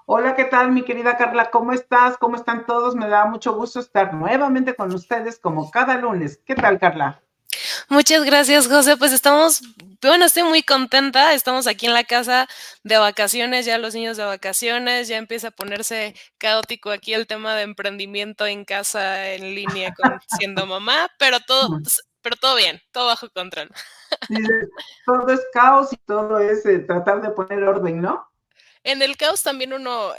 Hola, ¿qué tal, mi querida Carla? ¿Cómo estás? ¿Cómo están todos? Me da mucho gusto estar nuevamente con ustedes como cada lunes. ¿Qué tal, Carla? Muchas gracias, José. Pues bueno, estoy muy contenta. Estamos aquí en la casa de vacaciones, ya los niños de vacaciones, ya empieza a ponerse caótico aquí el tema de emprendimiento en casa, en línea, con siendo mamá, pero todo bien, todo bajo control. Dices, todo es caos y todo es tratar de poner orden, ¿no? En el caos también uno,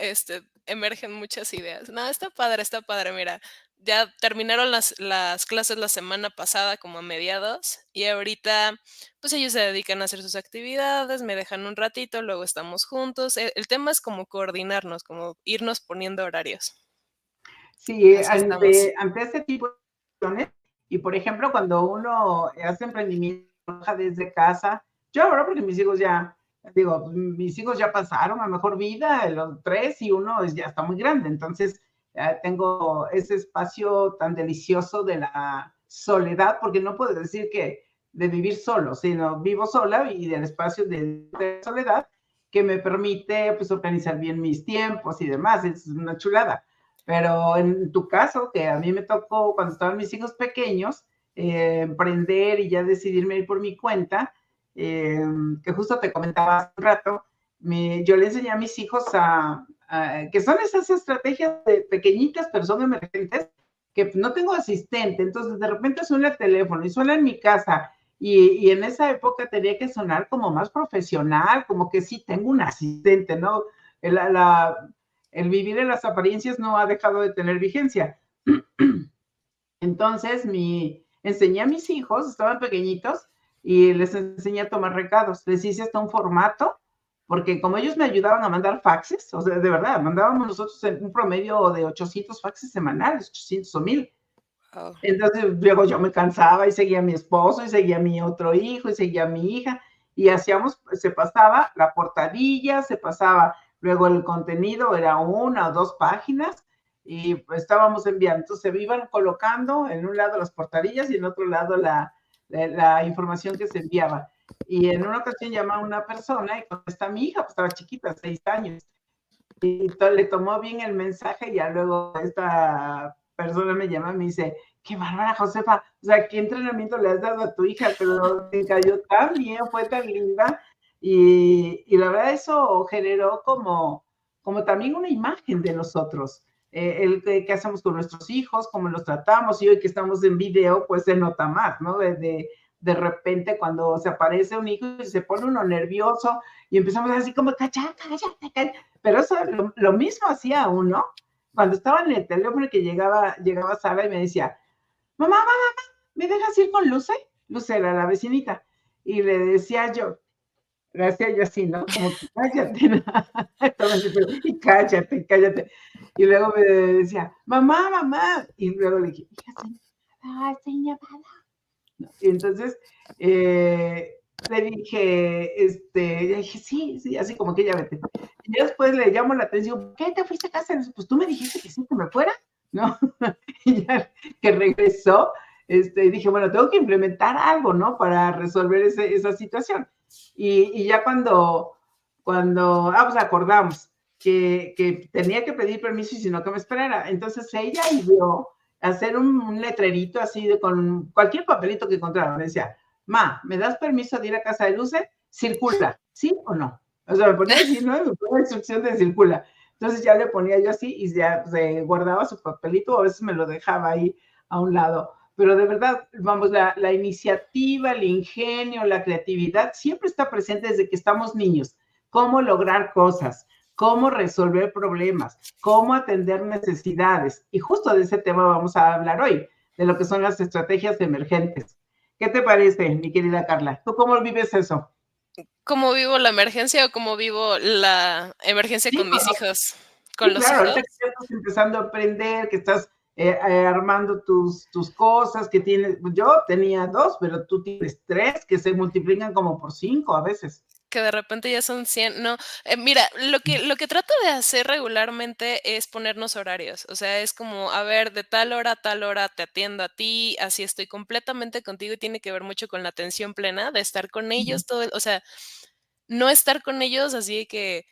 emergen muchas ideas. No, está padre, mira, ya terminaron las clases la semana pasada, como a mediados, y ahorita, pues ellos se dedican a hacer sus actividades, me dejan un ratito, luego estamos juntos. El tema es como coordinarnos, como irnos poniendo horarios. Sí, Así estamos. ante ese tipo de situaciones, y por ejemplo, cuando uno hace emprendimiento trabaja desde casa, yo ahora porque mis hijos ya, digo, mis hijos ya pasaron a mejor vida, los tres y uno ya está muy grande, entonces tengo ese espacio tan delicioso de la soledad, porque no puedo decir que de vivir solo, sino vivo sola y del espacio de soledad que me permite pues organizar bien mis tiempos y demás, es una chulada. Pero en tu caso, que a mí me tocó cuando estaban mis hijos pequeños, emprender y ya decidirme ir por mi cuenta, eh, que justo te comentaba hace un rato, yo le enseñé a mis hijos que son esas estrategias de pequeñitas, pero son emergentes, que no tengo asistente, entonces de repente suena el teléfono y suena en mi casa, y en esa época tenía que sonar como más profesional, como que sí tengo un asistente, ¿no? La, la, el vivir en las apariencias no ha dejado de tener vigencia. Entonces, enseñé a mis hijos, estaban pequeñitos, y les enseñé a tomar recados. Les hice hasta un formato, porque como ellos me ayudaban a mandar faxes, o sea, de verdad, mandábamos nosotros en un promedio de 800 faxes semanales, 800 o 1000. Wao. Entonces, luego yo me cansaba y seguía a mi esposo, y seguía a mi otro hijo, y seguía a mi hija, y hacíamos, se pasaba la portadilla, se pasaba luego el contenido, era una o dos páginas, y pues, estábamos enviando. Entonces, se iban colocando en un lado las portadillas y en otro lado la información que se enviaba. Y en una ocasión llama una persona y contesta mi hija, pues estaba chiquita, 6 años, y le tomó bien el mensaje y ya luego esta persona me llama y me dice, qué bárbara, Josefa, o sea, ¿qué entrenamiento le has dado a tu hija? Pero te cayó tan bien, fue tan linda, y la verdad eso generó como también una imagen de nosotros, el que hacemos con nuestros hijos, cómo los tratamos, y hoy que estamos en video, pues se nota más, ¿no? De repente cuando se aparece un hijo y se pone uno nervioso y empezamos así como, cállate, cállate, pero eso lo mismo hacía uno cuando estaba en el teléfono que llegaba Sara y me decía, mamá, ¿me dejas ir con Luce? Luce era la vecinita. Y le hacía yo así, ¿no? Como que cállate, ¿no? Y cállate, cállate. Y luego me decía, mamá. Y luego le dije, hija, estoy enojada. Y entonces le dije, ya dije, sí, sí, así como que ya vete. Y yo después le llamo la atención, ¿por qué te fuiste a casa? Y dice, pues tú me dijiste que sí, que me fuera, ¿no? Y ya que regresó, dije, bueno, tengo que implementar algo, ¿no? Para resolver esa situación. Y ya pues acordamos que tenía que pedir permiso y si no que me esperara. Entonces ella ideó hacer un letrerito así con cualquier papelito que encontrara. Me decía, ¿me das permiso de ir a casa de Luce? Circula, ¿sí o no? O sea, me ponía así, ¿no? Me ponía la instrucción de circula. Entonces ya le ponía yo así y ya se guardaba su papelito, o a veces me lo dejaba ahí a un lado. Pero de verdad, vamos, la iniciativa, el ingenio, la creatividad siempre está presente desde que estamos niños. Cómo lograr cosas, cómo resolver problemas, cómo atender necesidades. Y justo de ese tema vamos a hablar hoy, de lo que son las estrategias emergentes. ¿Qué te parece, mi querida Carla? ¿Tú cómo vives eso? ¿Cómo vivo la emergencia o cómo vivo la emergencia Sí, con mis hijos? sí, ¿Con los claro, hijos? ahorita que ya estás empezando a aprender, que estás armando tus cosas, que tienes, yo tenía dos, pero tú tienes tres, que se multiplican como por 5 a veces. Que de repente ya son 100, no, mira, lo que trato de hacer regularmente es ponernos horarios, o sea, es como, a ver, de tal hora a tal hora te atiendo a ti, así estoy completamente contigo y tiene que ver mucho con la atención plena, de estar con ellos todo o sea, no estar con ellos así de que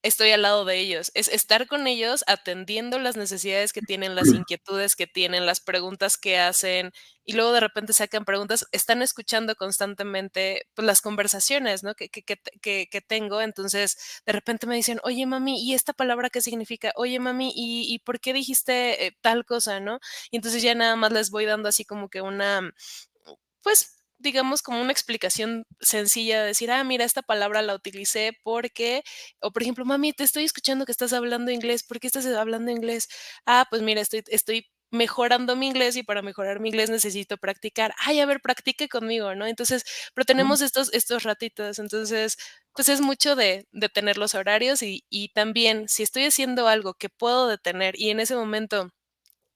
estoy al lado de ellos, es estar con ellos atendiendo las necesidades que tienen, las inquietudes que tienen, las preguntas que hacen, y luego de repente sacan preguntas, están escuchando constantemente, pues, las conversaciones, ¿no? Que tengo, entonces, de repente me dicen: "Oye, mami, ¿y esta palabra qué significa? Oye, mami, ¿y por qué dijiste, tal cosa?", ¿no? Y entonces ya nada más les voy dando así como que una, pues, digamos, como una explicación sencilla de decir: "Ah, mira, esta palabra la utilicé porque", o por ejemplo: "Mami, te estoy escuchando que estás hablando inglés, ¿por qué estás hablando inglés?". "Ah, pues mira, estoy mejorando mi inglés y para mejorar mi inglés necesito practicar". "Ay, a ver, practique conmigo", ¿no? Entonces, pero tenemos estos ratitos, entonces, pues es mucho de tener los horarios y también, si estoy haciendo algo que puedo detener y en ese momento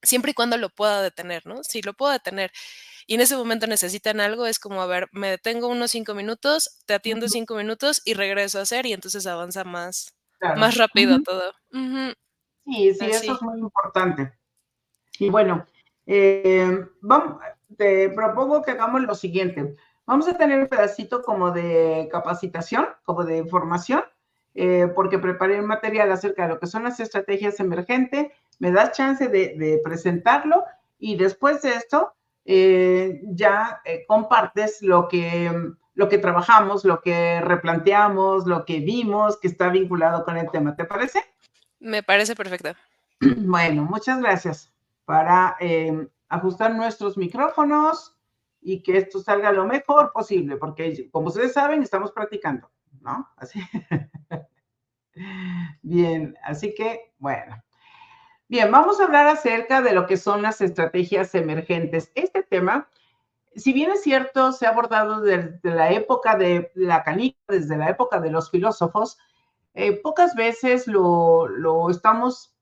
siempre y cuando lo pueda detener, ¿no? Si lo puedo detener y en ese momento necesitan algo, es como, a ver, me detengo unos 5 minutos, te atiendo Ujú, 5 minutos y regreso a hacer, y entonces avanza más claro. rápido Ujú. todo. Ujú, Sí, sí, eso es así. muy importante. Y bueno, te propongo que hagamos lo siguiente. Vamos a tener un pedacito como de capacitación, como de formación, porque preparé un material acerca de lo que son las estrategias emergentes. Me das chance de presentarlo y después de esto ya compartes lo que trabajamos, lo que replanteamos, lo que vimos que está vinculado con el tema. ¿Te parece? Me parece perfecto. Bueno, muchas gracias para ajustar nuestros micrófonos y que esto salga lo mejor posible, porque como ustedes saben, estamos practicando, ¿no? Así. Bien, así que, bueno. Bien, vamos a hablar acerca de lo que son las estrategias emergentes. Este tema, si bien es cierto, se ha abordado desde la época de la canica, desde la época de los filósofos, pocas veces lo estamos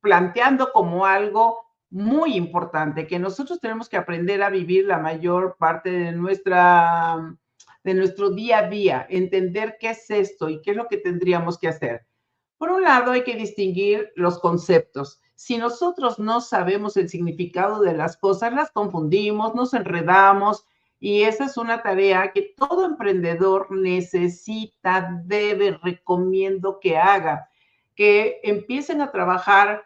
planteando como algo muy importante, que nosotros tenemos que aprender a vivir la mayor parte de nuestro día a día, entender qué es esto y qué es lo que tendríamos que hacer. Por un lado, hay que distinguir los conceptos. Si nosotros no sabemos el significado de las cosas, las confundimos, nos enredamos y esa es una tarea que todo emprendedor necesita, debe, recomiendo que haga, que empiecen a trabajar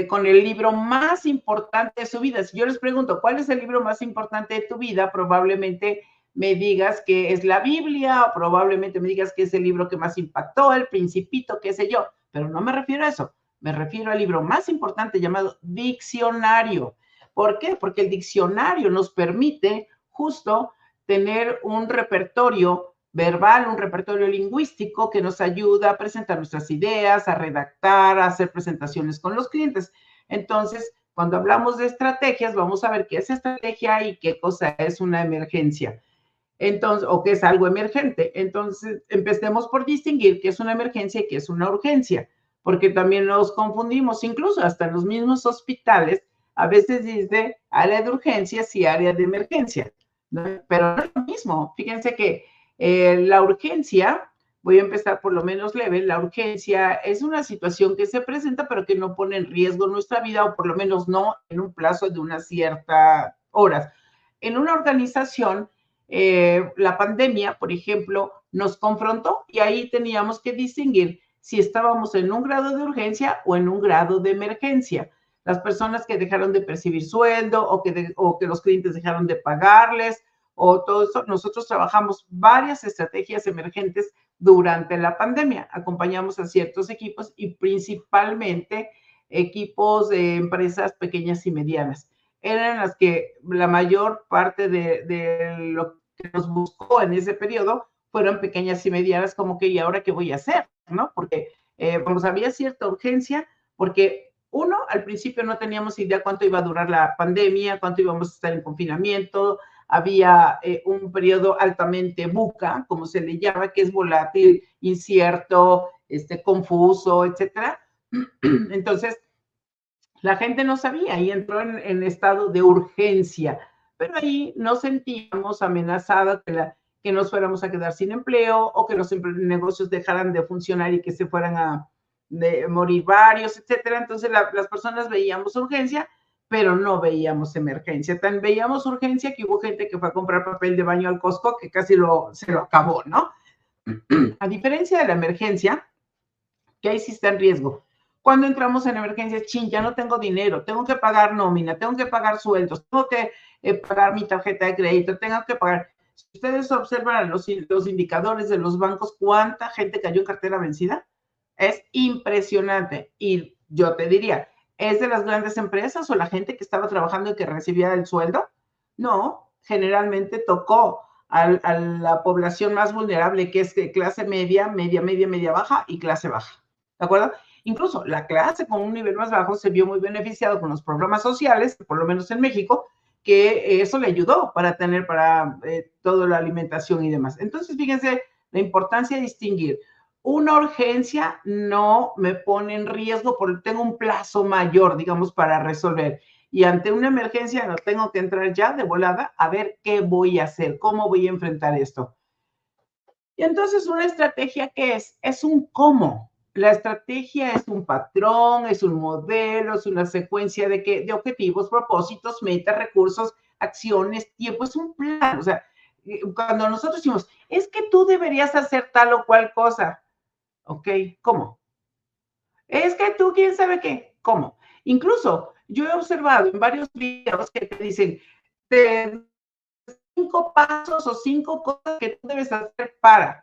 con el libro más importante de su vida. Si yo les pregunto, ¿cuál es el libro más importante de tu vida? Probablemente me digas que es la Biblia o probablemente me digas que es el libro que más impactó, el Principito, qué sé yo, pero no me refiero a eso, me refiero al libro más importante llamado diccionario. ¿Por qué? Porque el diccionario nos permite justo tener un repertorio verbal, un repertorio lingüístico que nos ayuda a presentar nuestras ideas, a redactar, a hacer presentaciones con los clientes. Entonces, cuando hablamos de estrategias, vamos a ver qué es estrategia y qué cosa es una emergencia. Entonces, o que es algo emergente. Entonces, empecemos por distinguir qué es una emergencia y qué es una urgencia, porque también nos confundimos, incluso hasta en los mismos hospitales, a veces dice área de urgencias y área de emergencia, ¿no? Pero no es lo mismo. Fíjense que la urgencia, voy a empezar por lo menos leve, la urgencia es una situación que se presenta, pero que no pone en riesgo nuestra vida, o por lo menos no en un plazo de unas ciertas horas. En una organización, la pandemia, por ejemplo, nos confrontó y ahí teníamos que distinguir si estábamos en un grado de urgencia o en un grado de emergencia. Las personas que dejaron de percibir sueldo o que los clientes dejaron de pagarles o todo eso, nosotros trabajamos varias estrategias emergentes durante la pandemia. Acompañamos a ciertos equipos y principalmente equipos de empresas pequeñas y medianas eran las que la mayor parte de lo que nos buscó en ese periodo fueron pequeñas y medianas, como que, ¿y ahora qué voy a hacer? ¿No? Porque, vamos, había cierta urgencia, porque uno, al principio no teníamos idea cuánto iba a durar la pandemia, cuánto íbamos a estar en confinamiento, había un periodo altamente buca, como se le llama, que es volátil, incierto, confuso, etcétera. Entonces, la gente no sabía y entró en estado de urgencia, pero ahí nos sentíamos amenazadas que nos fuéramos a quedar sin empleo o que los negocios dejaran de funcionar y que se fueran a morir varios, etcétera. Entonces las personas veíamos urgencia, pero no veíamos emergencia. Tan veíamos urgencia que hubo gente que fue a comprar papel de baño al Costco que casi se lo acabó, ¿no? A diferencia de la emergencia, que ahí sí está en riesgo. Cuando entramos en emergencias, chin, ya no tengo dinero, tengo que pagar nómina, tengo que pagar sueldos, tengo que pagar mi tarjeta de crédito, tengo que pagar. Si ustedes observan los indicadores de los bancos, ¿cuánta gente cayó en cartera vencida? Es impresionante. Y yo te diría, ¿es de las grandes empresas o la gente que estaba trabajando y que recibía el sueldo? No, generalmente tocó a la población más vulnerable, que es de clase media, media baja y clase baja. ¿De acuerdo? Incluso la clase con un nivel más bajo se vio muy beneficiado con los programas sociales, por lo menos en México, que eso le ayudó para tener para toda la alimentación y demás. Entonces, fíjense la importancia de distinguir. Una urgencia no me pone en riesgo porque tengo un plazo mayor, digamos, para resolver. Y ante una emergencia no tengo que entrar ya de volada a ver qué voy a hacer, cómo voy a enfrentar esto. Y entonces una estrategia, ¿qué es? Es un cómo. La estrategia es un patrón, es un modelo, es una secuencia de objetivos, propósitos, metas, recursos, acciones, tiempo, es un plan. O sea, cuando nosotros decimos, es que tú deberías hacer tal o cual cosa, ¿ok? ¿Cómo? Es que tú, quién sabe qué, ¿cómo? Incluso yo he observado en varios videos que te dicen, te 5 pasos o 5 cosas que tú debes hacer para,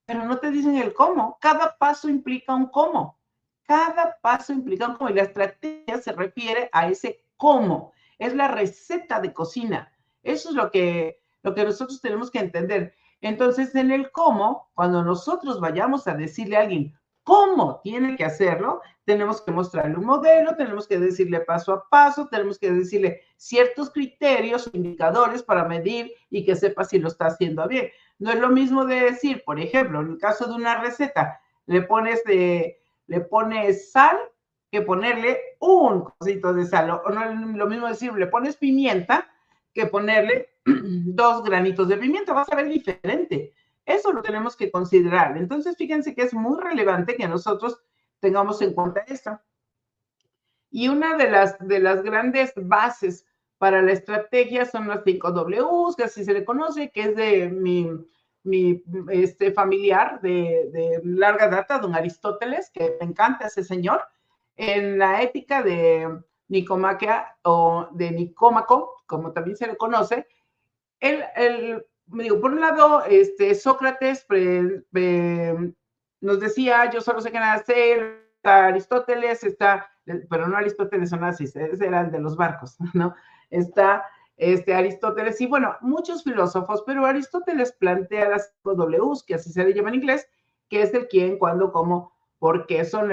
pero no te dicen el cómo. Cada paso implica un cómo. Cada paso implica un cómo y la estrategia se refiere a ese cómo. Es la receta de cocina. Eso es lo que nosotros tenemos que entender. Entonces, en el cómo, cuando nosotros vayamos a decirle a alguien cómo tiene que hacerlo, tenemos que mostrarle un modelo, tenemos que decirle paso a paso, tenemos que decirle ciertos criterios, indicadores para medir y que sepa si lo está haciendo bien. No es lo mismo de decir, por ejemplo, en el caso de una receta, le pones sal que ponerle un cosito de sal. O no es lo mismo decir, le pones pimienta que ponerle 2 granitos de pimienta. Vas a ver diferente. Eso lo tenemos que considerar. Entonces, fíjense que es muy relevante que nosotros tengamos en cuenta esto. Y una de las grandes bases para la estrategia son las 5 Ws, que así se le conoce, que es de mi familiar de larga data, don Aristóteles, que me encanta ese señor, en la ética de Nicomaquea o de Nicómaco, como también se le conoce. Me digo, por un lado, Sócrates nos decía, yo solo sé que nada sé, está Aristóteles, pero no Aristóteles son nazis, ese era el de los barcos, ¿no? Está Aristóteles y bueno, muchos filósofos, pero Aristóteles plantea las 5 Ws, que así se le llama en inglés, que es el quién, cuándo, cómo, por qué son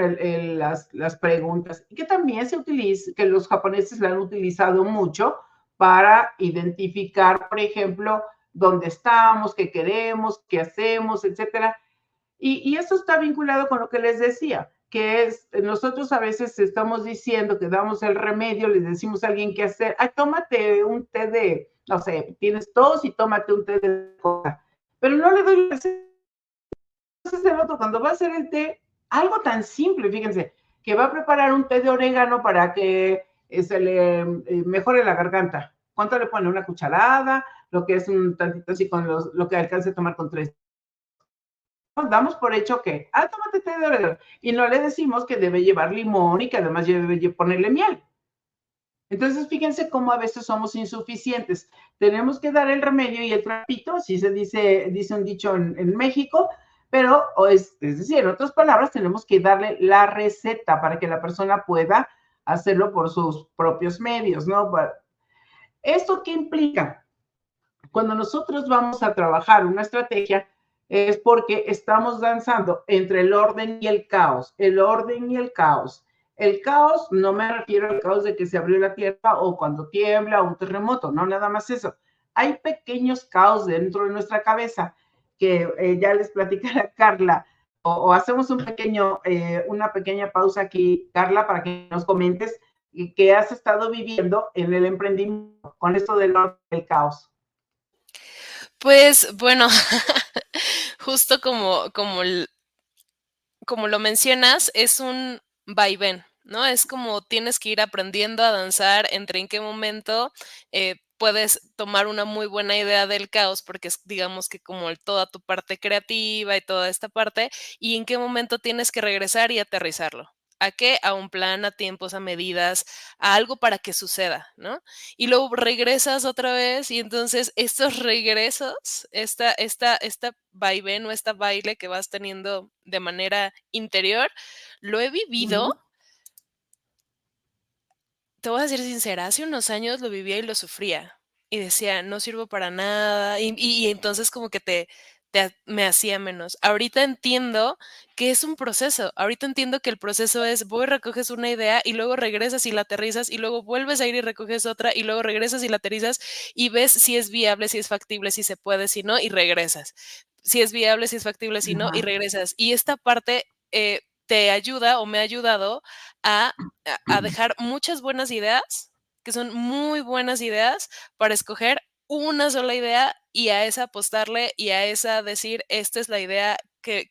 las preguntas, y que también se utiliza, que los japoneses la han utilizado mucho para identificar, por ejemplo, dónde estamos, qué queremos, qué hacemos, etcétera. Y eso está vinculado con lo que les decía, que es, nosotros a veces estamos diciendo que damos el remedio, le decimos a alguien qué hacer, ay, tómate un té de, no sé, tienes tos y tómate un té de coca, pero no le doy el otro, cuando va a hacer el té, algo tan simple, fíjense, que va a preparar un té de orégano para que se le mejore la garganta. ¿Cuánto le pone? Una cucharada, lo que es un tantito así con lo que alcance a tomar con 3. Damos por hecho que, tómate té de orégano. Y no le decimos que debe llevar limón y que además debe ponerle miel. Entonces, fíjense cómo a veces somos insuficientes. Tenemos que dar el remedio y el trapito, así se dice un dicho en México, pero es decir, en otras palabras, tenemos que darle la receta para que la persona pueda hacerlo por sus propios medios, ¿no? ¿Esto qué implica? Cuando nosotros vamos a trabajar una estrategia, es porque estamos danzando entre el orden y el caos, el orden y el caos. El caos, no me refiero al caos de que se abrió la tierra o cuando tiembla o un terremoto, no, nada más eso. Hay pequeños caos dentro de nuestra cabeza que ya les platicará Carla, o hacemos una pequeña pausa aquí, Carla, para que nos comentes qué has estado viviendo en el emprendimiento con esto del orden y el caos. Pues bueno, justo como lo mencionas, es un vaivén, ¿no? Es como tienes que ir aprendiendo a danzar entre en qué momento puedes tomar una muy buena idea del caos, porque es, digamos que como toda tu parte creativa y toda esta parte, y en qué momento tienes que regresar y aterrizarlo. ¿A qué? A un plan, a tiempos, a medidas, a algo para que suceda, ¿no? Y luego regresas otra vez y entonces estos regresos, esta vaivén o esta baile que vas teniendo de manera interior, lo he vivido. Ujú. Te voy a ser sincera, hace unos años lo vivía y lo sufría, y decía: "No sirvo para nada", y entonces como que me hacía menos. Ahorita entiendo que es un proceso, ahorita entiendo que el proceso es, voy, recoges una idea, y luego regresas y la aterrizas, y luego vuelves a ir y recoges otra, y luego regresas y la aterrizas, y ves si es viable, si es factible, si se puede, si no, y regresas. Si es viable, si es factible, si no, y Ajá. regresas. Y esta parte, te ayuda, o me ha ayudado a dejar muchas buenas ideas, que son muy buenas ideas, para escoger una sola idea y a esa apostarle y a esa decir: "Esta es la idea que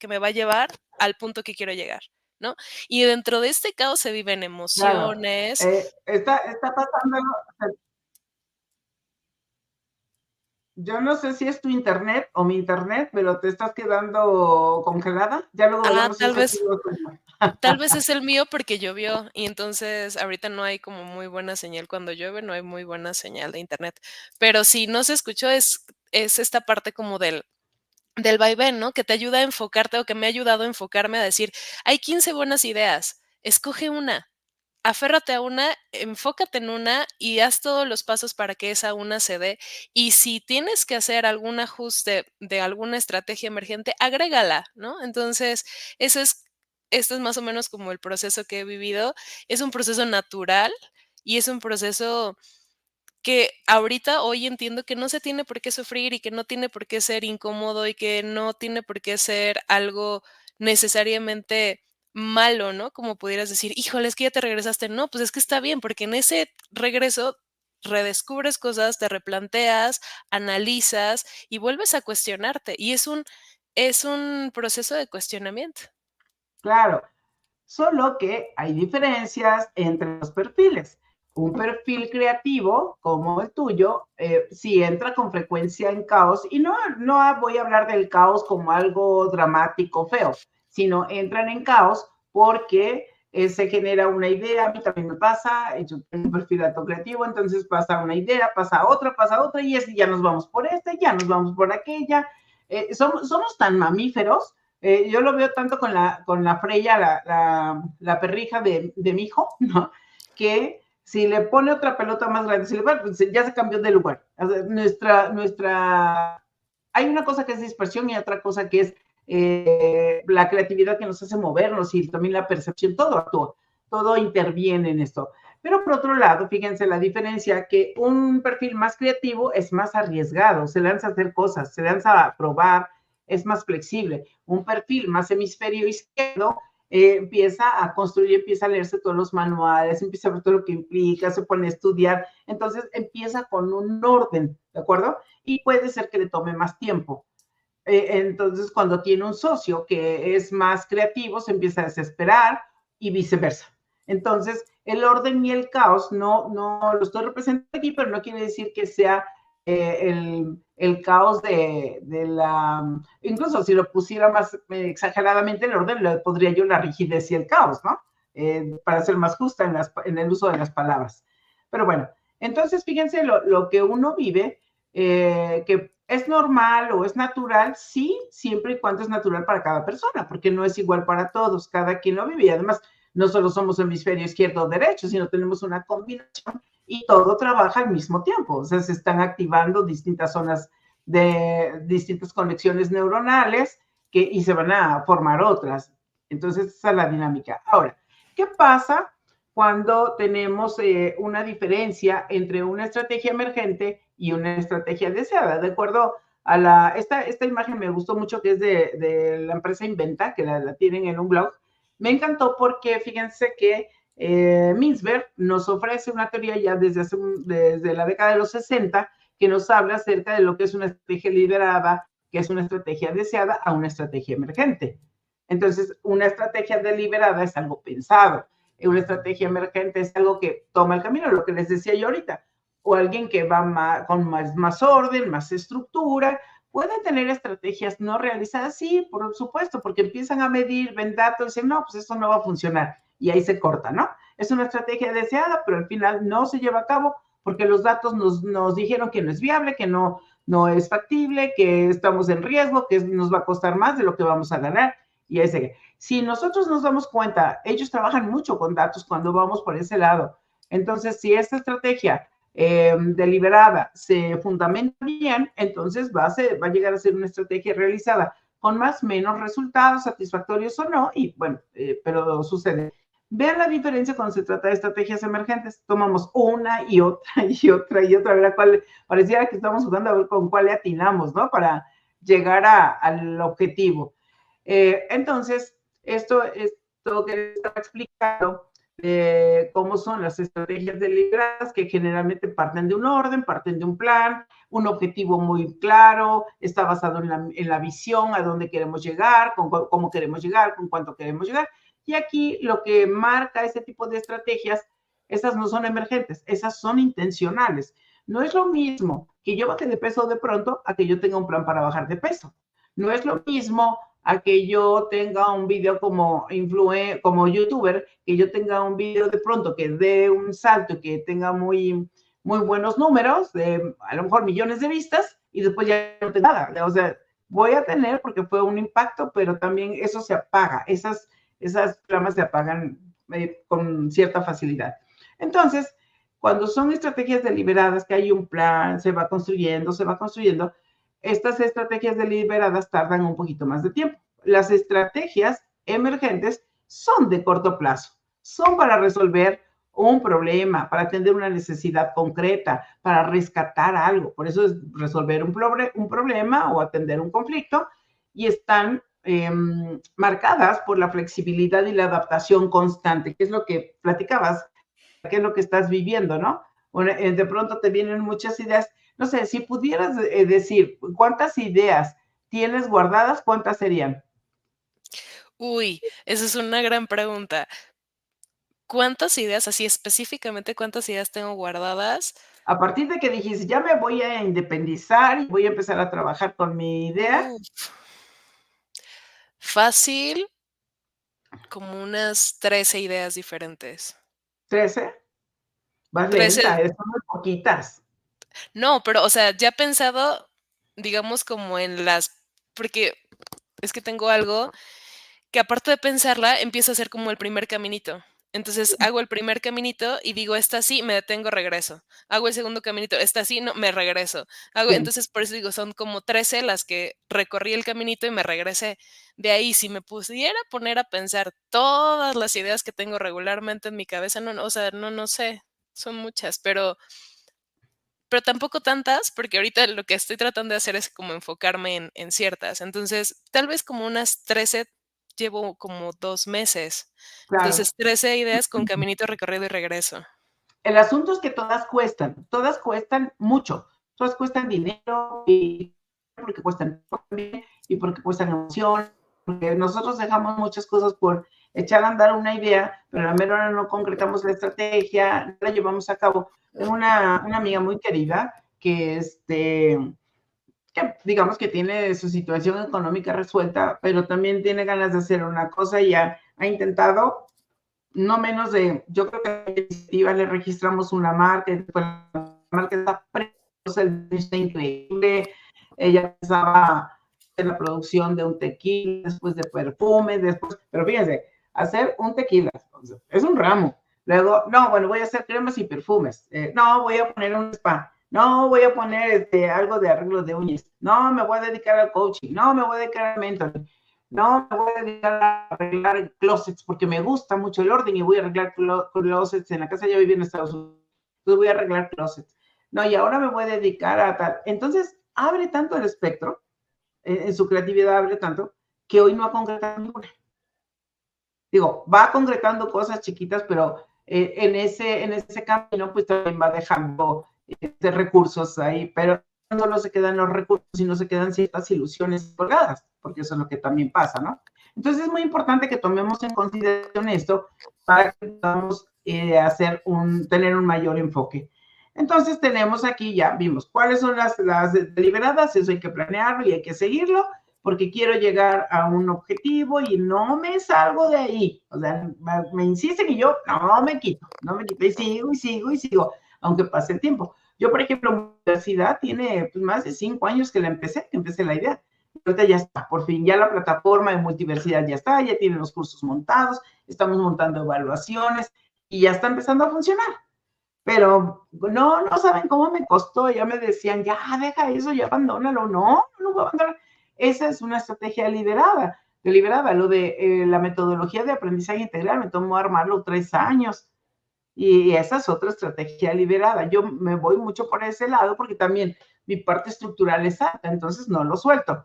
me va a llevar al punto que quiero llegar", ¿no? Y dentro de este caos se viven Claro. emociones. Está pasando, yo no sé si es tu internet o mi internet, pero te estás quedando congelada. Ya luego Ah, veremos si es aquí o tuyo. tal vez es el mío porque llovió, y entonces ahorita no hay como muy buena señal cuando llueve, no hay muy buena señal de Internet. Pero si no se escuchó, es esta parte como del vaivén, ¿no? Que te ayuda a enfocarte, o que me ha ayudado a enfocarme a decir: "Hay 15 buenas ideas, escoge una, aférrate a una, enfócate en una y haz todos los pasos para que esa una se dé. Y si tienes que hacer algún ajuste de alguna estrategia emergente, agrégala", ¿no? Entonces, ese es esto es más o menos como el proceso que he vivido. Es un proceso natural y es un proceso que ahorita, hoy entiendo que no se tiene por qué sufrir y que no tiene por qué ser incómodo y que no tiene por qué ser algo necesariamente malo, ¿no? Como pudieras decir: "Híjole, es que ya te regresaste". No, pues es que está bien, porque en ese regreso redescubres cosas, te replanteas, analizas y vuelves a cuestionarte, y es un proceso de cuestionamiento. Claro. Solo que hay diferencias entre los perfiles. Un perfil creativo como el tuyo, sí entra con frecuencia en caos, y no voy a hablar del caos como algo dramático, feo, sino entran en caos porque se genera una idea. A mí también me pasa, yo tengo un perfil alto creativo, entonces pasa una idea, pasa otra, y así ya nos vamos por esta, ya nos vamos por aquella. Somos tan mamíferos. Yo lo veo tanto con la Freya, la perrija de mi hijo, ¿no? Que si le pone otra pelota más grande, si le pone, pues ya se cambió de lugar. O sea, hay una cosa que es dispersión y otra cosa que es la creatividad que nos hace movernos, y también la percepción, todo actúa, todo interviene en esto. Pero por otro lado, fíjense la diferencia, que un perfil más creativo es más arriesgado, se lanza a hacer cosas, se lanza a probar, es más flexible. Un perfil más hemisferio izquierdo empieza a construir, empieza a leerse todos los manuales, empieza a ver todo lo que implica, se pone a estudiar, entonces empieza con un orden, ¿de acuerdo? Y puede ser que le tome más tiempo. Entonces, cuando tiene un socio que es más creativo, se empieza a desesperar, y viceversa. Entonces, el orden y el caos no lo estoy representando aquí, pero no quiere decir que sea el caos de la... Incluso si lo pusiera más exageradamente el orden, le podría yo la rigidez y el caos, ¿no? Para ser más justa en el uso de las palabras. Pero bueno, entonces fíjense lo que uno vive, que es normal o es natural, sí, siempre y cuando es natural para cada persona, porque no es igual para todos, cada quien lo vive. Y además, no solo somos hemisferio izquierdo o derecho, sino tenemos una combinación, y todo trabaja al mismo tiempo. O sea, se están activando distintas zonas de distintas conexiones neuronales y se van a formar otras. Entonces, esa es la dinámica. Ahora, ¿qué pasa cuando tenemos una diferencia entre una estrategia emergente y una estrategia deseada? De acuerdo a esta imagen me gustó mucho, que es de la empresa Inventa, que la tienen en un blog. Me encantó porque fíjense que Mintzberg nos ofrece una teoría ya desde la década de los 60, que nos habla acerca de lo que es una estrategia liderada, que es una estrategia deseada, a una estrategia emergente. Entonces, una estrategia deliberada es algo pensado, una estrategia emergente es algo que toma el camino, lo que les decía yo ahorita. o alguien que va con más orden, más estructura. Pueden tener estrategias no realizadas, sí, por supuesto, porque empiezan a medir, ven datos, y dicen, no, pues esto no va a funcionar, y ahí se corta, ¿no? Es una estrategia deseada, pero al final no se lleva a cabo porque los datos nos dijeron que no es viable, que no es factible, que estamos en riesgo, que nos va a costar más de lo que vamos a ganar, y ese. Si nosotros nos damos cuenta, ellos trabajan mucho con datos cuando vamos por ese lado. Entonces, si esta estrategia deliberada se fundamenta bien, entonces va a llegar a ser una estrategia realizada con más o menos resultados, satisfactorios o no, y bueno, pero sucede. Vean la diferencia cuando se trata de estrategias emergentes. Tomamos una y otra y otra y otra, ¿verdad? Pareciera que estamos jugando a ver con cuál le atinamos, ¿no? Para llegar al objetivo. Entonces, esto que les estaba explicando, cómo son las estrategias deliberadas, que generalmente parten de un orden, parten de un plan, un objetivo muy claro, está basado en la visión, a dónde queremos llegar, cómo queremos llegar, con cuánto queremos llegar. Y aquí lo que marca ese tipo de estrategias, esas no son emergentes, esas son intencionales. No es lo mismo que yo baje de peso de pronto a que yo tenga un plan para bajar de peso. No es lo mismo a que yo tenga un video como youtuber, que yo tenga un video de pronto que dé un salto y que tenga muy, muy buenos números, de a lo mejor millones de vistas, y después ya no tengo nada. O sea, voy a tener porque fue un impacto, pero también eso se apaga, esas flamas se apagan con cierta facilidad. Entonces, cuando son estrategias deliberadas, que hay un plan, se va construyendo, estas estrategias deliberadas tardan un poquito más de tiempo. Las estrategias emergentes son de corto plazo, son para resolver un problema, para atender una necesidad concreta, para rescatar algo. Por eso es resolver un problema o atender un conflicto, y están marcadas por la flexibilidad y la adaptación constante, que es lo que platicabas, que es lo que estás viviendo, ¿no? De pronto te vienen muchas ideas. No sé, si pudieras decir cuántas ideas tienes guardadas, ¿cuántas serían? Uy, esa es una gran pregunta. ¿Cuántas ideas, así específicamente, cuántas ideas tengo guardadas? A partir de que dijiste, ya me voy a independizar y voy a empezar a trabajar con mi idea, Uf, fácil, como unas 13 ideas diferentes. 13, vas 13, lenta, son muy poquitas. no, pero, o sea, ya he pensado, digamos, como en las porque es que tengo algo que aparte de pensarla, empiezo a hacer como el primer caminito. Entonces, hago el primer caminito y digo: "Esta sí", me detengo, regreso. Hago el segundo caminito, esta sí, no, me regreso. Sí, Entonces, por eso digo, son como 13 las que recorrí el caminito y me regresé. De ahí, si me pudiera poner a pensar todas las ideas que tengo regularmente en mi cabeza, no, o sea, no sé, son muchas, pero tampoco tantas, porque ahorita lo que estoy tratando de hacer es como enfocarme en ciertas. Entonces, tal vez como unas 13 llevo como 2 meses. claro. Entonces, 13 ideas con caminito recorrido y regreso. El asunto es que todas cuestan mucho, todas cuestan dinero, y porque cuestan también, y porque cuestan emoción, porque nosotros dejamos muchas cosas por echar a andar una idea, pero a la mera hora no concretamos la estrategia, no la llevamos a cabo. Tengo una amiga muy querida que digamos que tiene su situación económica resuelta, pero también tiene ganas de hacer una cosa y ha intentado no menos de, yo creo que a la iniciativa le registramos una marca, después la marca está preciosa, el diseño está increíble, ella empezaba en la producción de un tequila, después de perfumes, pero fíjense, hacer un tequila, es un ramo. Luego, no, bueno, voy a hacer cremas y perfumes. No, voy a poner un spa. No, voy a poner algo de arreglo de uñas. No, me voy a dedicar al coaching. No, me voy a dedicar al mentoring. No, me voy a dedicar a arreglar closets porque me gusta mucho el orden y voy a arreglar closets en la casa. Ya viví en Estados Unidos, entonces voy a arreglar closets. No, y ahora me voy a dedicar a tal. Entonces, abre tanto el espectro, en su creatividad abre tanto, que hoy no ha concretado ninguna. Digo, va concretando cosas chiquitas, pero en ese camino, pues también va dejando recursos ahí, pero no solo se quedan los recursos, sino se quedan ciertas ilusiones colgadas, porque eso es lo que también pasa, ¿no? Entonces es muy importante que tomemos en consideración esto para que podamos tener un mayor enfoque. Entonces tenemos aquí, ya vimos cuáles son las deliberadas, eso hay que planearlo y hay que seguirlo, porque quiero llegar a un objetivo y no me salgo de ahí. O sea, me insisten y yo no me quito, y sigo y sigo y sigo, aunque pase el tiempo. Yo, por ejemplo, la universidad tiene pues, más de 5 años que empecé la idea. Ahorita ya está, por fin, ya la plataforma de multiversidad ya está, ya tienen los cursos montados, estamos montando evaluaciones y ya está empezando a funcionar. Pero no saben cómo me costó, ya me decían, ya deja eso, ya abandónalo, no lo voy a abandonar. Esa es una estrategia deliberada. Lo de la metodología de aprendizaje integral me tomó armarlo 3 años y esa es otra estrategia liberada. Yo me voy mucho por ese lado porque también mi parte estructural es alta, entonces no lo suelto.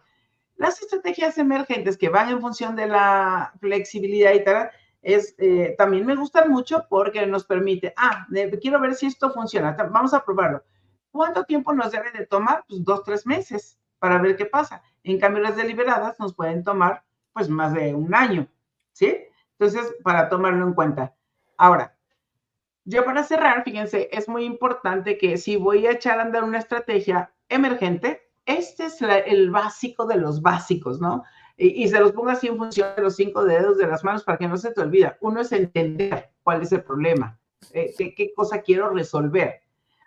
Las estrategias emergentes que van en función de la flexibilidad y tal, también me gustan mucho porque nos permite, quiero ver si esto funciona, vamos a probarlo. ¿Cuánto tiempo nos debe de tomar? Pues 2, 3 meses para ver qué pasa. En cambio, las deliberadas nos pueden tomar pues más de un año, ¿sí? Entonces, para tomarlo en cuenta. Ahora, yo para cerrar, fíjense, es muy importante que si voy a echar a andar una estrategia emergente, este es el básico de los básicos, ¿no? Y se los pongo así en función de los 5 dedos de las manos para que no se te olvide. Uno es entender cuál es el problema, qué cosa quiero resolver.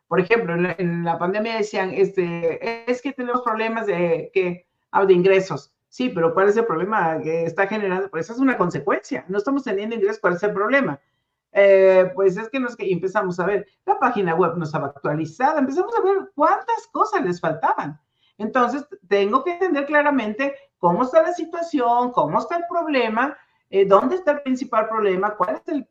Por ejemplo, en la pandemia decían, es que tenemos problemas de ingresos. Sí, pero ¿cuál es el problema que está generando? Pues esa es una consecuencia. No estamos teniendo ingresos, ¿cuál es el problema? Pues es que empezamos a ver, la página web no estaba actualizada, empezamos a ver cuántas cosas les faltaban. Entonces, tengo que entender claramente cómo está la situación, cómo está el problema, dónde está el principal problema, cuál es el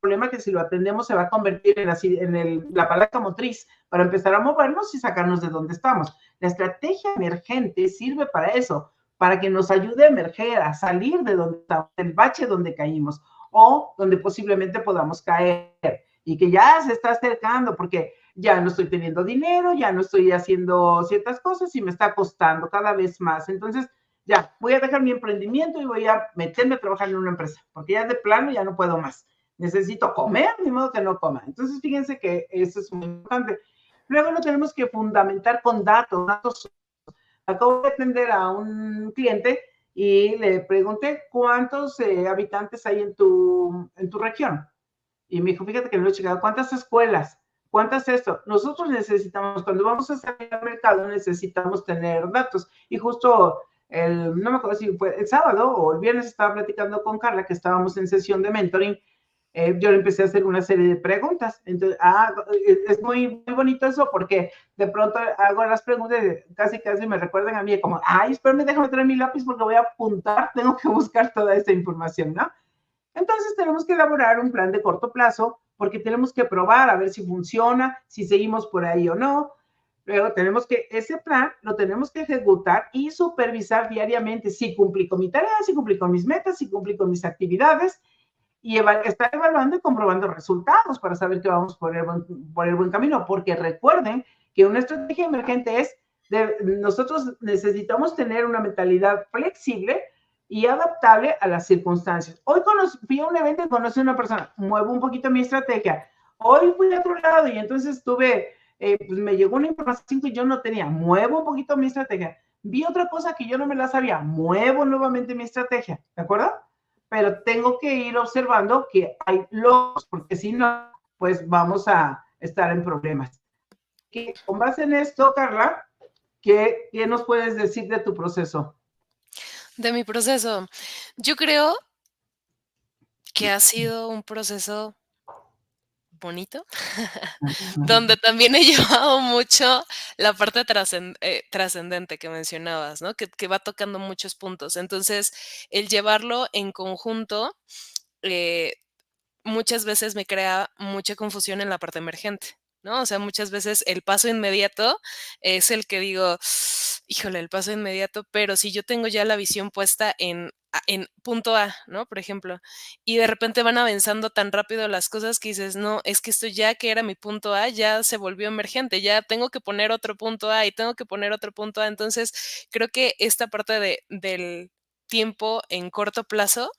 problema que si lo atendemos se va a convertir en la palanca motriz para empezar a movernos y sacarnos de donde estamos. La estrategia emergente sirve para eso, para que nos ayude a emerger, a salir de donde estamos, del bache donde caímos o donde posiblemente podamos caer y que ya se está acercando porque ya no estoy teniendo dinero, ya no estoy haciendo ciertas cosas y me está costando cada vez más. Entonces, ya, voy a dejar mi emprendimiento y voy a meterme a trabajar en una empresa, porque ya de plano ya no puedo más. Necesito comer, ni modo que no coma. Entonces, fíjense que eso es muy importante. Luego lo tenemos que fundamentar con datos. Acabo de atender a un cliente y le pregunté cuántos habitantes hay en tu región. Y me dijo, fíjate que no lo he checado, ¿cuántas escuelas? ¿Cuántas esto? Nosotros necesitamos, cuando vamos a salir al mercado, necesitamos tener datos. Y justo, no me acuerdo si fue el sábado o el viernes, estaba platicando con Carla, que estábamos en sesión de mentoring, yo le empecé a hacer una serie de preguntas. Entonces, es muy, muy bonito eso porque de pronto hago las preguntas y casi me recuerdan a mí como, espérame, déjame traer mi lápiz porque voy a apuntar, tengo que buscar toda esta información, ¿no? Entonces tenemos que elaborar un plan de corto plazo porque tenemos que probar a ver si funciona, si seguimos por ahí o no. Luego ese plan lo tenemos que ejecutar y supervisar diariamente si cumplí con mi tarea, si cumplí con mis metas, si cumplí con mis actividades y estar evaluando y comprobando resultados para saber que vamos por el buen camino, porque recuerden que una estrategia emergente nosotros necesitamos tener una mentalidad flexible y adaptable a las circunstancias. Hoy fui a un evento y conocí a una persona, muevo un poquito mi estrategia. Hoy fui a otro lado y entonces pues me llegó una información que yo no tenía, muevo un poquito mi estrategia. Vi otra cosa que yo no me la sabía, muevo nuevamente mi estrategia, ¿de acuerdo? Pero tengo que ir observando que hay logros, porque si no, pues vamos a estar en problemas. Con base en esto, Carla, ¿qué nos puedes decir de tu proceso? De mi proceso, yo creo que ha sido un proceso bonito, donde también he llevado mucho la parte trascendente que mencionabas, ¿no? Que va tocando muchos puntos. Entonces, el llevarlo en conjunto, eh, muchas veces me crea mucha confusión en la parte emergente, ¿no? O sea, muchas veces el paso inmediato es el que digo, híjole, el paso inmediato, pero si yo tengo ya la visión puesta en punto A, ¿no? Por ejemplo, y de repente van avanzando tan rápido las cosas que dices, no, es que esto ya que era mi punto A, ya se volvió emergente, ya tengo que poner otro punto A y tengo que poner otro punto A. Entonces, creo que esta parte del tiempo en corto plazo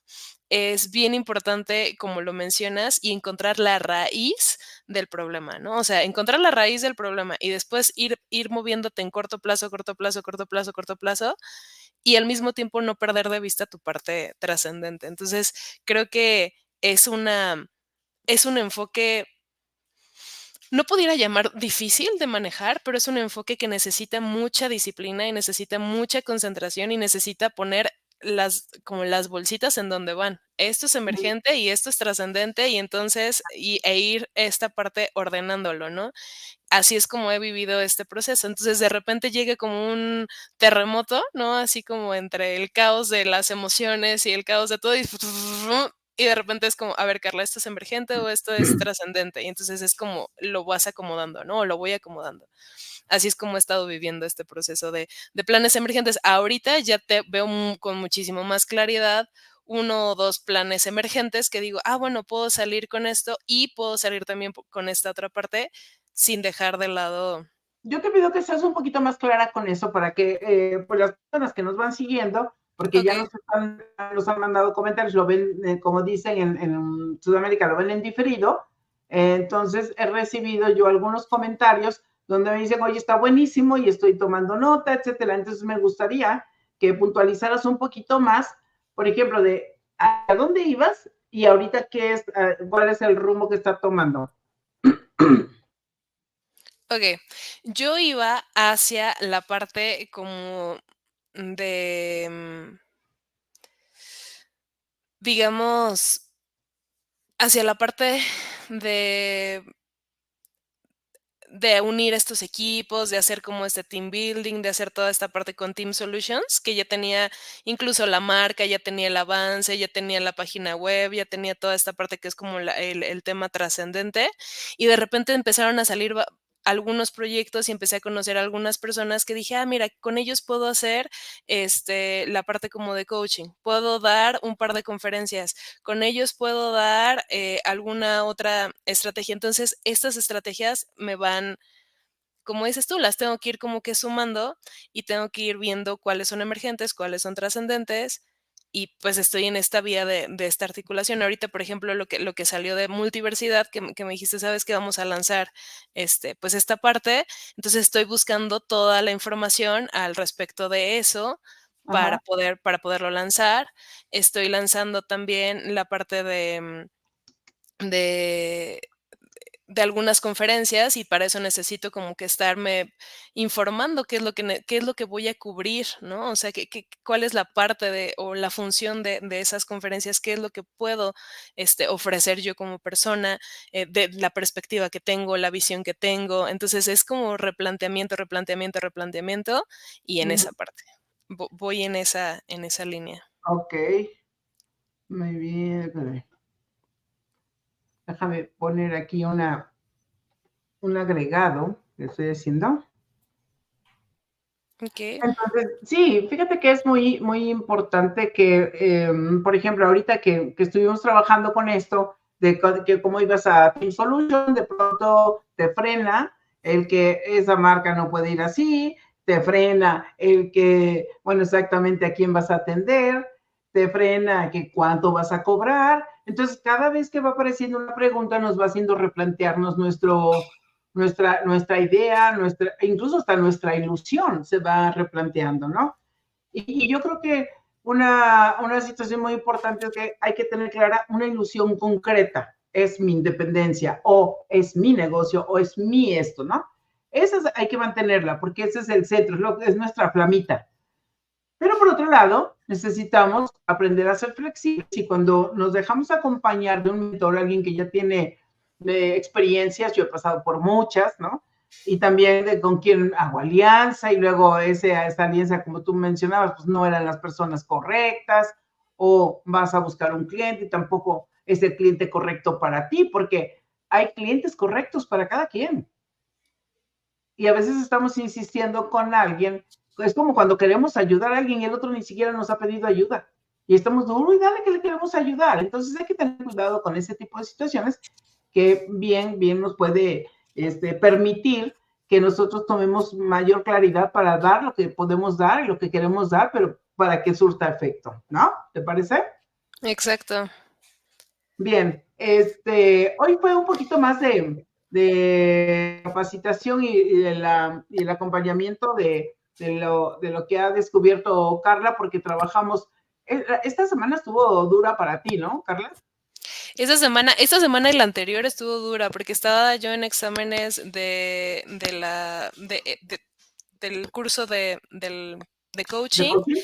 es bien importante, como lo mencionas, y encontrar la raíz del problema, ¿no? O sea, encontrar la raíz del problema y después ir moviéndote en corto plazo, corto plazo, corto plazo, corto plazo, y al mismo tiempo no perder de vista tu parte trascendente. Entonces, creo que es es un enfoque, no pudiera llamar difícil de manejar, pero es un enfoque que necesita mucha disciplina y necesita mucha concentración y necesita poner como las bolsitas en donde van. Esto es emergente y esto es trascendente y entonces, e ir esta parte ordenándolo, ¿no? Así es como he vivido este proceso. Entonces, de repente llega como un terremoto, ¿no? Así como entre el caos de las emociones y el caos de todo, y de repente es como, a ver, Carla, ¿esto es emergente o esto es trascendente? Y entonces es como lo vas acomodando, ¿no? O lo voy acomodando. Así es como he estado viviendo este proceso de planes emergentes. Ahorita ya te veo con muchísimo más claridad uno o dos planes emergentes que digo, ah, bueno, puedo salir con esto y puedo salir también con esta otra parte sin dejar de lado. Yo te pido que seas un poquito más clara con eso para que pues las personas que nos van siguiendo, porque ya Ok, nos han mandado comentarios, lo ven, como dicen en Sudamérica, lo ven en diferido. Entonces he recibido yo algunos comentarios donde me dicen, oye, está buenísimo y estoy tomando nota, etcétera. Entonces me gustaría que puntualizaras un poquito más, por ejemplo, de a dónde ibas y ahorita qué es, cuál es el rumbo que está tomando. ok. Yo iba hacia la parte como de, digamos, hacia la parte de unir estos equipos, de hacer como este team building, de hacer toda esta parte con Team Solutions, que ya tenía incluso la marca, ya tenía el avance, ya tenía la página web, ya tenía toda esta parte que es como el tema trascendente, y de repente empezaron a salir algunos proyectos y empecé a conocer a algunas personas que dije, ah, mira, con ellos puedo hacer la parte como de coaching, puedo dar un par de conferencias, con ellos puedo dar alguna otra estrategia. Entonces, estas estrategias me van, como dices tú, las tengo que ir como que sumando y tengo que ir viendo cuáles son emergentes, cuáles son trascendentes. Y pues estoy en esta vía de esta articulación. Ahorita, por ejemplo, lo que salió de multiversidad, que me dijiste, sabes que vamos a lanzar pues esta parte. Entonces estoy buscando toda la información al respecto de eso Ajá, para poderlo lanzar. Estoy lanzando también la parte de de algunas conferencias y para eso necesito como que estarme informando qué es lo que qué es lo que voy a cubrir, ¿no? O sea, cuál es la parte de o la función de esas conferencias, qué es lo que puedo ofrecer yo como persona, de la perspectiva que tengo, la visión que tengo. Entonces es como replanteamiento, replanteamiento, replanteamiento y en esa parte. Voy en esa línea. ok, muy bien. Déjame poner aquí un agregado que estoy haciendo. Ok. Entonces, sí, fíjate que es muy importante que, por ejemplo, ahorita que estuvimos trabajando con esto, que cómo ibas a Team Solution, de pronto te frena el que esa marca no puede ir así, te frena el que, bueno, exactamente a quién vas a atender, te frena que cuánto vas a cobrar. Entonces, cada vez que va apareciendo una pregunta, nos va haciendo replantearnos nuestra idea, incluso hasta nuestra ilusión se va replanteando, ¿no? Y yo creo que una situación muy importante es que hay que tener clara una ilusión concreta. Es mi independencia, o es mi negocio, o es mi esto, ¿no? Hay que mantenerla, porque ese es el centro, es nuestra flamita. Pero por otro lado, necesitamos aprender a ser flexibles y cuando nos dejamos acompañar de un mentor, alguien que ya tiene experiencias, yo he pasado por muchas, ¿no? Y también con quien hago alianza y luego esa alianza, como tú mencionabas, pues no eran las personas correctas o vas a buscar un cliente y tampoco es el cliente correcto para ti, porque hay clientes correctos para cada quien y a veces estamos insistiendo con alguien. Es como cuando queremos ayudar a alguien y el otro ni siquiera nos ha pedido ayuda. Y estamos duro y dale que le queremos ayudar. Entonces hay que tener cuidado con ese tipo de situaciones que bien nos puede permitir que nosotros tomemos mayor claridad para dar lo que podemos dar y lo que queremos dar, pero para que surta efecto, ¿no? ¿Te parece? Exacto. Bien, hoy fue un poquito más de capacitación y el acompañamiento de lo que ha descubierto Carla, porque trabajamos. Esta semana estuvo dura para ti, ¿no, Carla? Esta semana y la anterior estuvo dura porque estaba yo en exámenes del curso de ¿De coaching. coaching?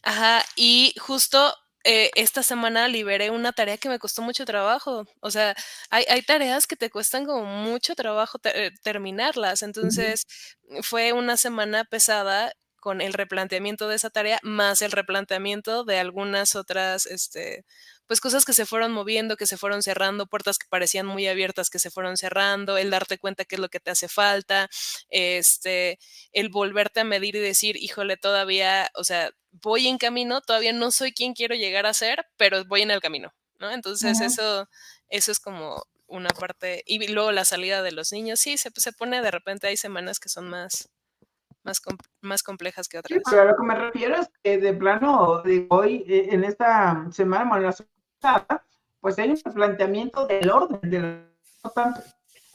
Ajá, y justo esta semana liberé una tarea que me costó mucho trabajo. O sea, hay tareas que te cuestan como mucho trabajo terminarlas. Ujú. Entonces, fue una semana pesada con el replanteamiento de esa tarea, más el replanteamiento de algunas otras, pues cosas que se fueron moviendo, que se fueron cerrando, puertas que parecían muy abiertas que se fueron cerrando, el darte cuenta qué es lo que te hace falta, el volverte a medir y decir, híjole, todavía, o sea, voy en camino, todavía no soy quien quiero llegar a ser, pero voy en el camino, ¿no? Entonces Ujú. eso es como una parte, y luego la salida de los niños, sí, se pone de repente, hay semanas que son más complejas que Sí, otras. pero a lo que me refiero es que de plano, de hoy, en esta semana, bueno, la semana pasada, pues hay un planteamiento del orden, no tanto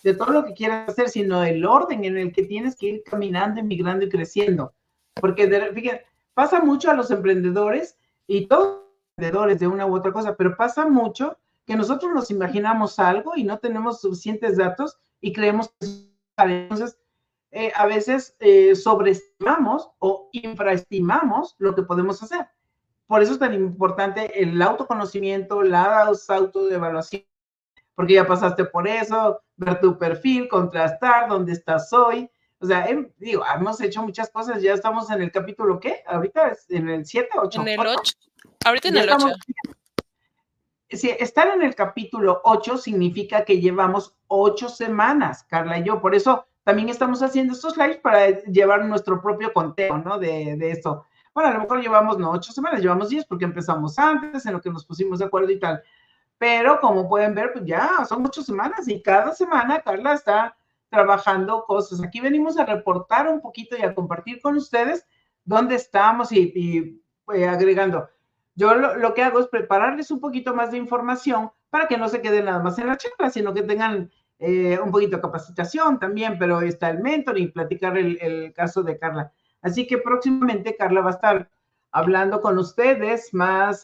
de todo lo que quieras hacer, sino el orden en el que tienes que ir caminando, migrando y creciendo. Porque, fíjate, pasa mucho a los emprendedores y todos los emprendedores de una u otra cosa, pero pasa mucho que nosotros nos imaginamos algo y no tenemos suficientes datos y creemos que entonces a veces sobreestimamos o infraestimamos lo que podemos hacer. Por eso es tan importante el autoconocimiento, la autoevaluación, porque ya pasaste por eso, ver tu perfil, contrastar dónde estás hoy. O sea, digo, hemos hecho muchas cosas, ya estamos en el capítulo, ¿qué? Ahorita es en el 7, En 8, el 8. 8, ahorita en Ya el 8. estamos, si estar en el capítulo 8 significa que llevamos 8 semanas, Carla y yo. Por eso también estamos haciendo estos lives para llevar nuestro propio conteo, ¿no? De esto. Bueno, a lo mejor llevamos no 8 semanas, llevamos 10 porque empezamos antes, en lo que nos pusimos de acuerdo y tal. Pero como pueden ver, pues ya son 8 semanas y cada semana Carla está trabajando cosas. Aquí venimos a reportar un poquito y a compartir con ustedes dónde estamos y agregando. Yo lo que hago es prepararles un poquito más de información para que no se queden nada más en la charla, sino que tengan un poquito de capacitación también, pero está el mentor y platicar el caso de Carla. Así que próximamente Carla va a estar hablando con ustedes más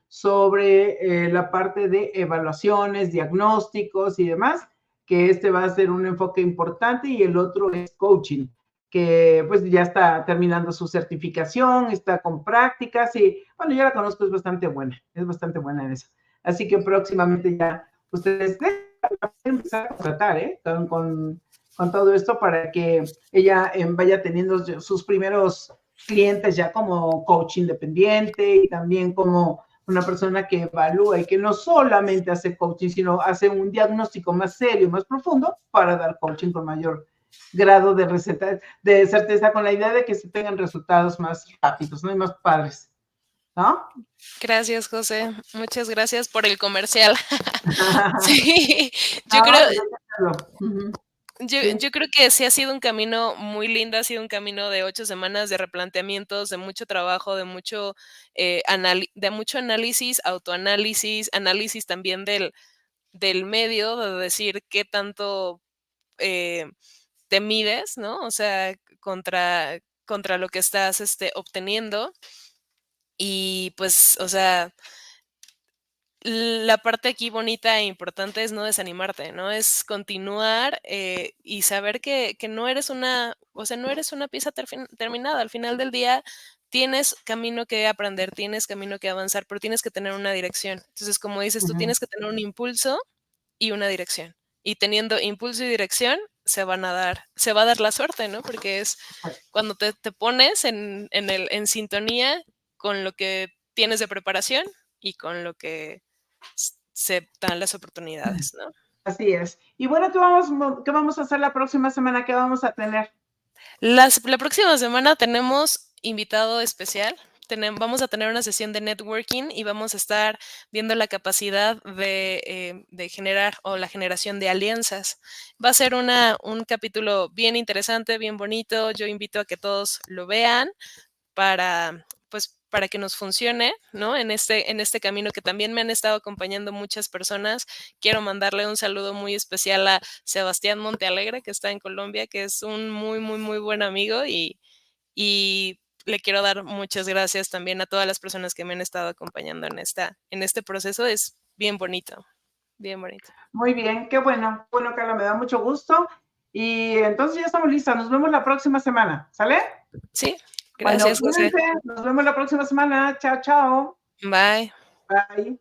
sobre la parte de evaluaciones, diagnósticos y demás, que este va a ser un enfoque importante y el otro es coaching, que pues ya está terminando su certificación, está con prácticas y bueno, yo la conozco, es bastante buena en eso. Así que próximamente ya ustedes van a empezar a tratar con todo esto para que ella vaya teniendo sus primeros clientes ya como coach independiente y también como una persona que evalúa y que no solamente hace coaching, sino hace un diagnóstico más serio, más profundo para dar coaching con mayor grado de receta, de certeza, con la idea de que se tengan resultados más rápidos, ¿no? Y más padres, ¿no? Gracias, José. Muchas gracias por el comercial. Sí, yo No, creo, pues hay que hacerlo. Yo, Sí. yo creo que sí ha sido un camino muy lindo, ha sido un camino de 8 semanas de replanteamientos, de mucho trabajo, de mucho análisis, autoanálisis, análisis también del medio, de decir qué tanto eh, te mides, ¿no? O sea, contra lo que estás obteniendo. Y pues, o sea, la parte aquí bonita e importante es no desanimarte, ¿no? Es continuar y saber que no eres o sea, no eres una pieza terminada. Al final del día tienes camino que aprender, tienes camino que avanzar, pero tienes que tener una dirección. Entonces, como dices, tú Ujú. tienes que tener un impulso y una dirección. Y teniendo impulso y dirección, se va a dar la suerte, ¿no? Porque es cuando te pones en sintonía con lo que tienes de preparación y con lo que se dan las oportunidades, ¿no? Así es. Y bueno, qué vamos a hacer la próxima semana? ¿Qué vamos a tener? La próxima semana tenemos invitado especial. Vamos a tener una sesión de networking y vamos a estar viendo la capacidad de generar o la generación de alianzas. Va a ser un capítulo bien interesante, bien bonito. Yo invito a que todos lo vean para, pues, para que nos funcione, ¿no? En este camino que también me han estado acompañando muchas personas. Quiero mandarle un saludo muy especial a Sebastián Montealegre, que está en Colombia, que es un muy, muy, muy buen amigo y le quiero dar muchas gracias también a todas las personas que me han estado acompañando en este proceso. Es bien bonito, bien bonito. Muy bien, qué bueno. Bueno, Carla, me da mucho gusto. Y entonces ya estamos listas. Nos vemos la próxima semana. ¿Sale? Sí, Bueno, gracias, José. cuídense. Nos vemos la próxima semana. Chao, chao. Bye. Bye.